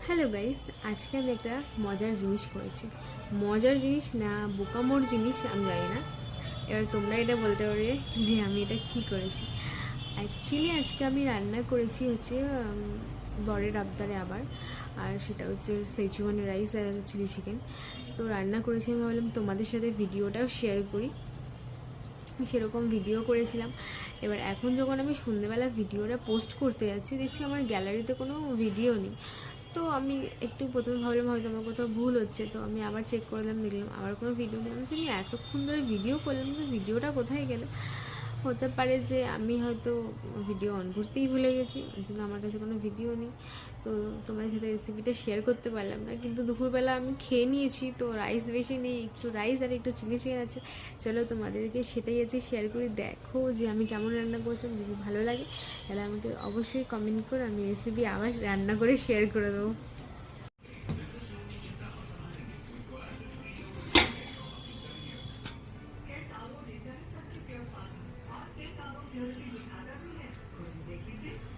Hello guys, আজকে আমি একটা মজার জিনিস করেছি। মজার জিনিস না বোকামোর জিনিস আমি জানি না। এবার তোমরা এটা বলতে পারবে যে আমি এটা কি করেছি। অ্যাকচুয়ালি আজকে আমি রান্না করেছি হচ্ছে বরের আবদারে আবার, আর সেটা হচ্ছে সেচুয়ান রাইস আর চিলি চিকেন। তো রান্না করেছি, আমি ভাবলাম তোমাদের সাথে ভিডিওটাও শেয়ার করি। সেরকম ভিডিও করেছিলাম। এবার এখন যখন আমি সন্ধ্যেবেলা ভিডিওটা পোস্ট করতে যাচ্ছি, দেখছি আমার গ্যালারিতে কোনো ভিডিও নেই। তো আমি একটু প্রথমে ভাবলাম হয়তো আমার কোথাও ভুল হচ্ছে, তো আমি আবার চেক করলাম, দেখলাম আবার কোনো ভিডিও নেই। আমি এতক্ষণ ধরে ভিডিও করলাম, তো ভিডিওটা কোথায় গেল। হতে পারে যে আমি হয়তো ভিডিও অন করতেই ভুলে গেছি, ওই জন্য আমার কাছে কোনো ভিডিও নেই। তো তোমাদের সাথে রেসিপিটা শেয়ার করতে পারলাম না। কিন্তু দুপুরবেলা আমি খেয়ে নিয়েছি, তো রাইস বেশি নেই, একটু রাইস আর একটু চিলি চিকেন আছে। চলো তোমাদেরকে সেটাই আছে শেয়ার করি, দেখো যে আমি কেমন রান্না করতাম। যদি ভালো লাগে তাহলে আমাকে অবশ্যই কমেন্ট করো, আমি রেসিপি আবার রান্না করে শেয়ার করে দেবো।